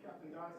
Captain Darcy.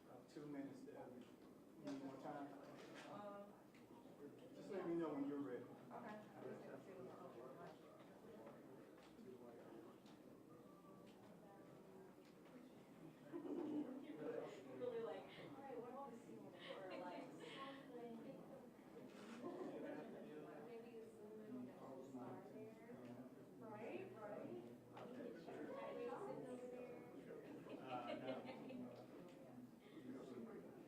About 2 minutes there. Need more time? Just let me know when you're ready. Okay. Really like, all right, what else? Or like something. Maybe it's a little star there. Right, right. Sitting over there.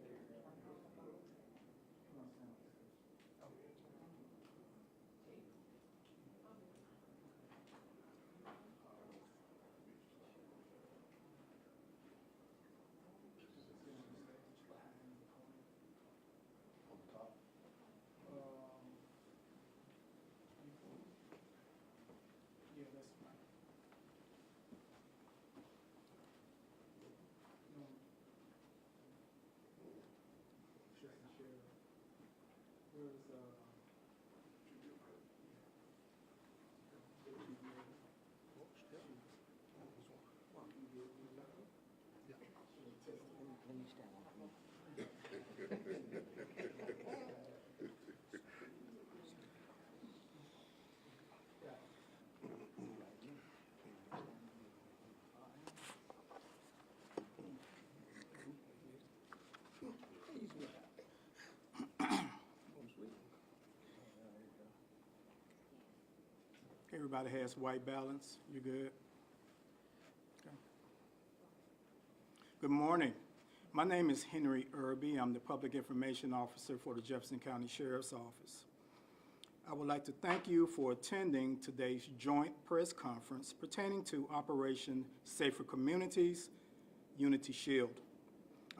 Everybody has white balance. You good? Okay. Good morning. My name is Henry Irby. I'm the Public Information Officer for the Jefferson County Sheriff's Office. I would like to thank you for attending today's joint press conference pertaining to Operation Safer Communities, Unity Shield.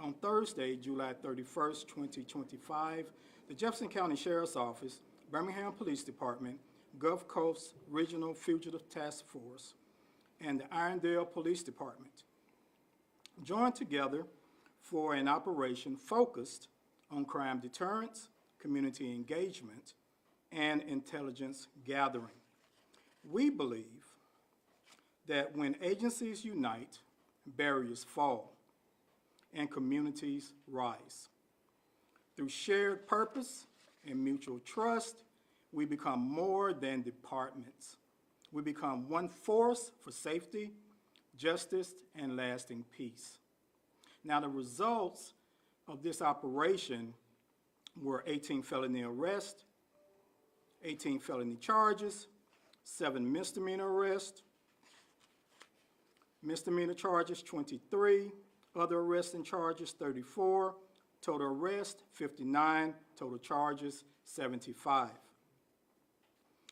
On Thursday, July 31st, 2025, the Jefferson County Sheriff's Office, Birmingham Police Department, Gulf Coast Regional Fugitive Task Force, and the Irondale Police Department joined together for an operation focused on crime deterrence, community engagement, and intelligence gathering. We believe that when agencies unite, barriers fall and communities rise. Through shared purpose and mutual trust, we become more than departments. We become one force for safety, justice, and lasting peace. Now, the results of this operation were 18 felony arrests, 18 felony charges, 7 misdemeanor arrests, misdemeanor charges 23, other arrests and charges 34, total arrests 59, total charges 75.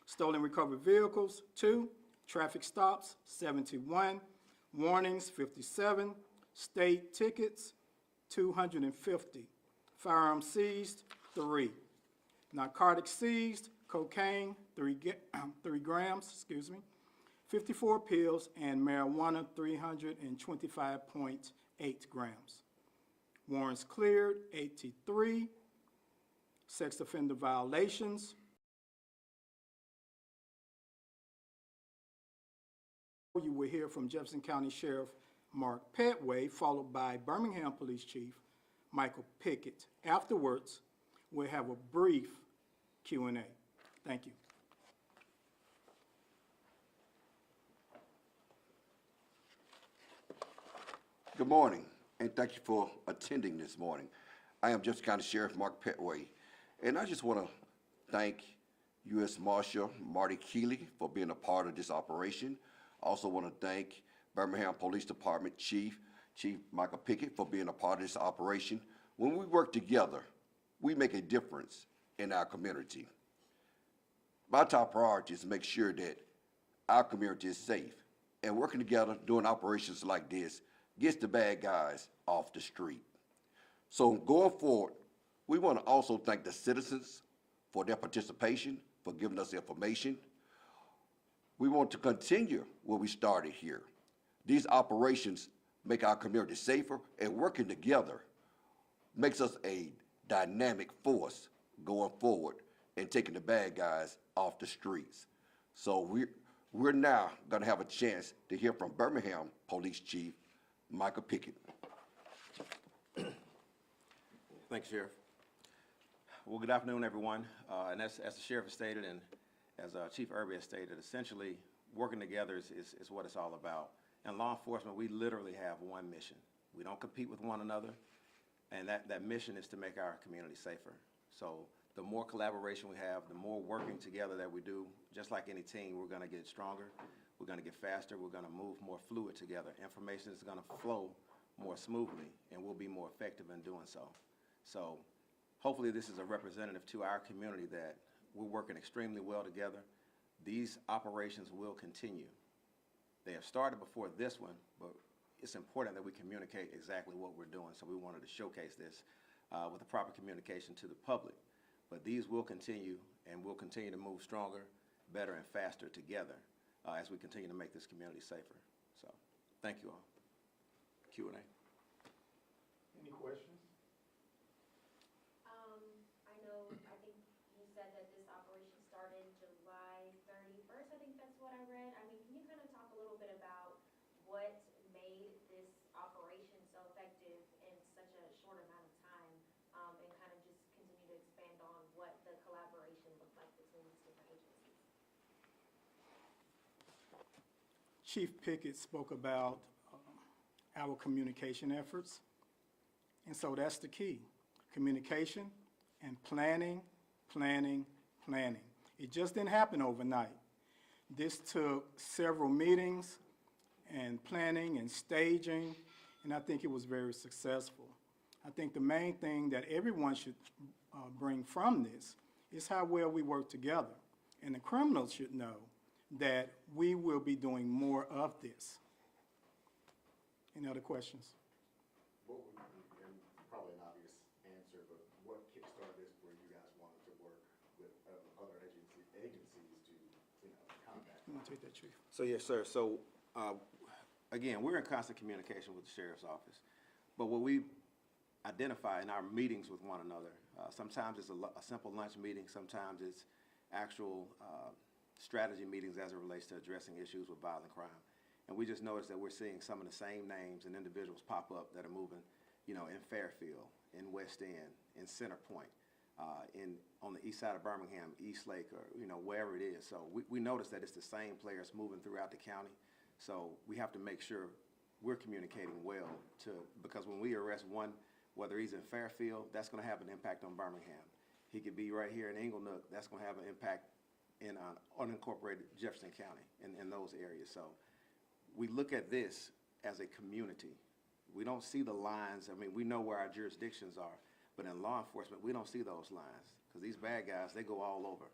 Stolen recovered vehicles 2, traffic stops 71, warnings 57, state tickets 250, firearms seized 3, narcotics seized, cocaine 3 grams, 54 pills, and marijuana 325.8 grams. Warrants cleared 83, sex offender violations. You will hear from Jefferson County Sheriff Mark Petway, followed by Birmingham Police Chief Michael Pickett. Afterwards, we'll have a brief Q&A. Thank you. Good morning, and thank you for attending this morning. I am Jefferson County Sheriff Mark Petway, and I just want to thank U.S. Marshal Marty Keeley for being a part of this operation. I also want to thank Birmingham Police Department Chief Michael Pickett for being a part of this operation. When we work together, we make a difference in our community. My top priority is to make sure that our community is safe, and working together doing operations like this gets the bad guys off the street. So going forward, we want to also thank the citizens for their participation, for giving us information. We want to continue where we started here. These operations make our community safer, and working together makes us a dynamic force going forward and taking the bad guys off the streets. So we're now going to have a chance to hear from Birmingham Police Chief Michael Pickett. Thank you, Sheriff. Well, good afternoon, everyone. And as the Sheriff has stated, and as Chief Irby has stated, essentially working together is what it's all about. In law enforcement, we literally have one mission. We don't compete with one another, and that mission is to make our community safer. So the more collaboration we have, the more working together that we do, just like any team, we're going to get stronger, we're going to get faster, we're going to move more fluid together. Information is going to flow more smoothly, and we'll be more effective in doing so. So hopefully this is a representative to our community that we're working extremely well together. These operations will continue. They have started before this one, but it's important that we communicate exactly what we're doing. So we wanted to showcase this with the proper communication to the public. But these will continue, and we'll continue to move stronger, better, and faster together as we continue to make this community safer. So thank you all. Q&A. Any questions? I think what I read. I mean, can you kind of talk a little bit about what made this operation so effective in such a short amount of time? And kind of just continue to expand on what the collaboration looked like between these different agencies? Chief Pickett spoke about our communication efforts, and so that's the key. Communication and planning, planning, planning. It just didn't happen overnight. This took several meetings and planning and staging, and I think it was very successful. I think the main thing that everyone should bring from this is how well we work together. And the criminals should know that we will be doing more of this. Any other questions? What would, and probably an obvious answer, but what kickstarted this where you guys wanted to work with other agencies to, combat? You want to take that, Chief? So, yes, sir. So, again, we're in constant communication with the sheriff's office. But what we identify in our meetings with one another, sometimes it's a simple lunch meeting, sometimes it's actual strategy meetings as it relates to addressing issues with violent crime. And we just noticed that we're seeing some of the same names and individuals pop up that are moving, in Fairfield, in West End, in Center Point, on the east side of Birmingham, East Lake, or, wherever it is. So we noticed that it's the same players moving throughout the county. So we have to make sure we're communicating well because when we arrest one, whether he's in Fairfield, that's going to have an impact on Birmingham. He could be right here in Inglenook, that's going to have an impact in unincorporated Jefferson County, in those areas. So we look at this as a community. We don't see the lines. I mean, we know where our jurisdictions are, but in law enforcement, we don't see those lines because these bad guys, they go all over.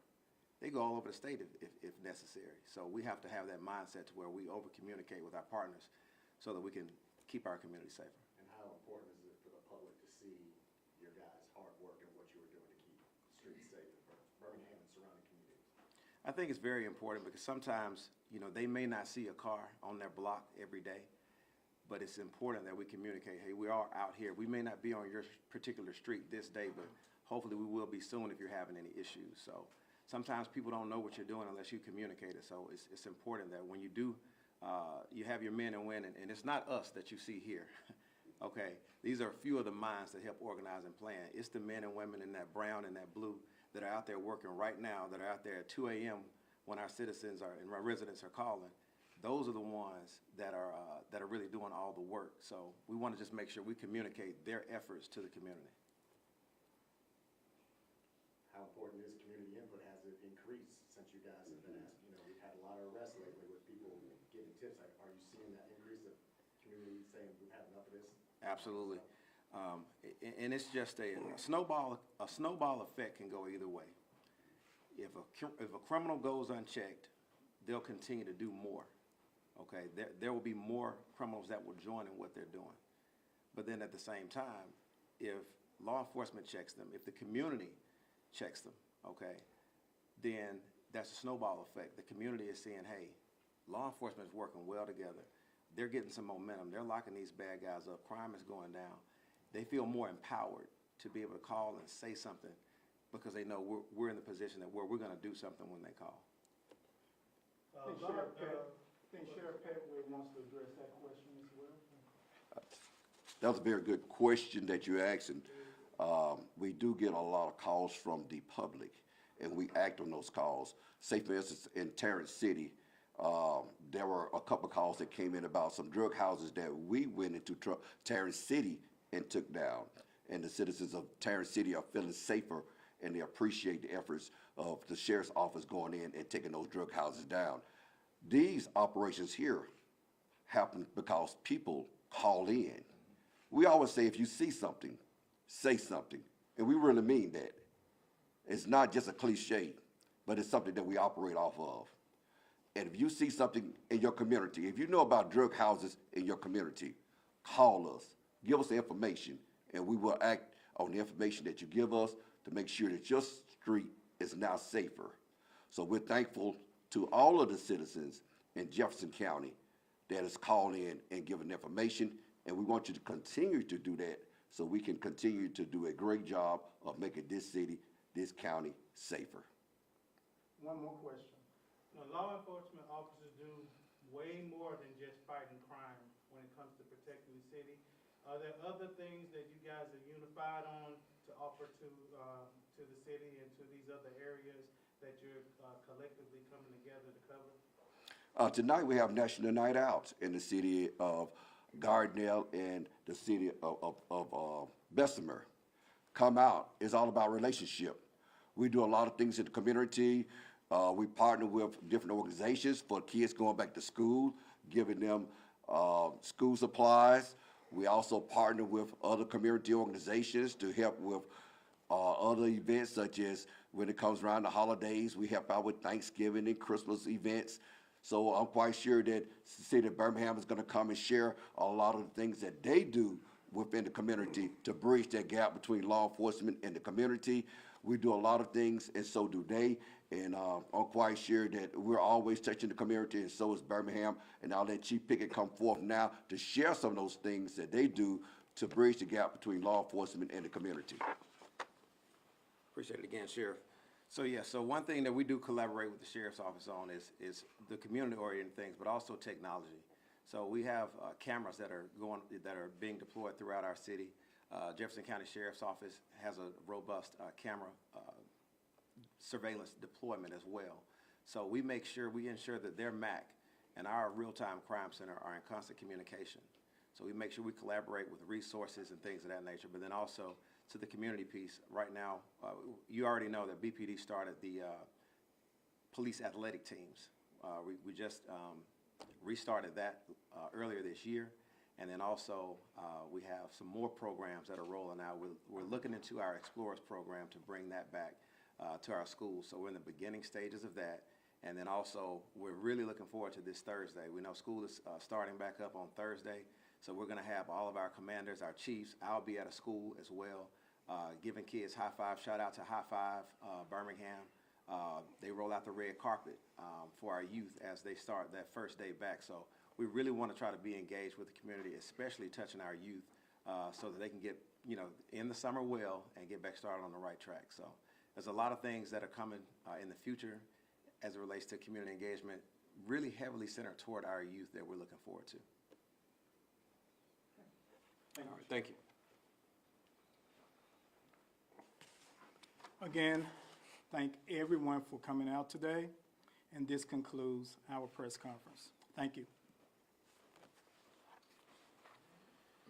They go all over the state if necessary. So we have to have that mindset to where we over-communicate with our partners so that we can keep our community safer. And how important is it for the public to see your guys' hard work and what you are doing to keep the streets safe for Birmingham and surrounding communities? I think it's very important because sometimes, they may not see a car on their block every day, but it's important that we communicate, hey, we are out here. We may not be on your particular street this day, but hopefully we will be soon if you're having any issues. So sometimes people don't know what you're doing unless you communicate it. So it's important that when you do, you have your men and women, and it's not us that you see here, okay? These are a few of the minds that help organize and plan. It's the men and women in that brown and that blue that are out there working right now, that are out there at 2 a.m. when our citizens and our residents are calling. Those are the ones that are really doing all the work. So we want to just make sure we communicate their efforts to the community. How important is community input? Has it increased since you guys have been asked? We've had a lot of arrests lately with people giving tips. Are you seeing that increase of community saying we've had enough of this? Absolutely. And it's just a snowball effect can go either way. If a criminal goes unchecked, they'll continue to do more. Okay, there will be more criminals that will join in what they're doing. But then at the same time, if law enforcement checks them, if the community checks them, okay, then that's a snowball effect. The community is saying, hey, law enforcement is working well together. They're getting some momentum. They're locking these bad guys up. Crime is going down. They feel more empowered to be able to call and say something because they know we're in the position that where we're going to do something when they call. I think Sheriff Petway wants to address that question as well. That was a very good question that you asked, and we do get a lot of calls from the public, and we act on those calls. Say, for instance, in Terrence City, there were a couple of calls that came in about some drug houses that we went into Terrence City and took down. And the citizens of Terrence City are feeling safer, and they appreciate the efforts of the sheriff's office going in and taking those drug houses down. These operations here happen because people call in. We always say if you see something, say something, and we really mean that. It's not just a cliche, but it's something that we operate off of. And if you see something in your community, if you know about drug houses in your community, call us, give us the information, and we will act on the information that you give us to make sure that your street is now safer. So we're thankful to all of the citizens in Jefferson County that is calling in and giving information, and we want you to continue to do that so we can continue to do a great job of making this city, this county safer. One more question. Now, law enforcement officers do way more than just fighting crime when it comes to protecting the city. Are there other things that you guys are unified on to offer to the city and to these other areas that you're collectively coming together to cover? Tonight, we have National Night Out in the city of Gardner and the city of Bessemer. Come out. It's all about relationship. We do a lot of things in the community. We partner with different organizations for kids going back to school, giving them school supplies. We also partner with other community organizations to help with other events, such as when it comes around the holidays, we help out with Thanksgiving and Christmas events. So I'm quite sure that the city of Birmingham is going to come and share a lot of the things that they do within the community to bridge that gap between law enforcement and the community. We do a lot of things, and so do they. And I'm quite sure that we're always touching the community, and so is Birmingham. And I'll let Chief Pickett come forth now to share some of those things that they do to bridge the gap between law enforcement and the community. Appreciate it again, Sheriff. So yeah, so one thing that we do collaborate with the Sheriff's Office on is the community-oriented things, but also technology. So we have cameras that are being deployed throughout our city. Jefferson County Sheriff's Office has a robust camera surveillance deployment as well. So we ensure that their MAC and our real-time crime center are in constant communication. So we make sure we collaborate with resources and things of that nature, but then also to the community piece. Right now, you already know that BPD started the police athletic teams. We just restarted that earlier this year. And then also, we have some more programs that are rolling out. We're looking into our Explorers program to bring that back to our schools. So we're in the beginning stages of that. And then also, we're really looking forward to this Thursday. We know school is starting back up on Thursday. So we're gonna have all of our commanders, our chiefs. I'll be at a school as well, giving kids high five. Shout out to High Five Birmingham. They roll out the red carpet for our youth as they start that first day back. So we really want to try to be engaged with the community, especially touching our youth, so that they can get, in the summer well and get back started on the right track. So there's a lot of things that are coming in the future as it relates to community engagement, really heavily centered toward our youth that we're looking forward to. All right, thank you. Again, thank everyone for coming out today, and this concludes our press conference. Thank you.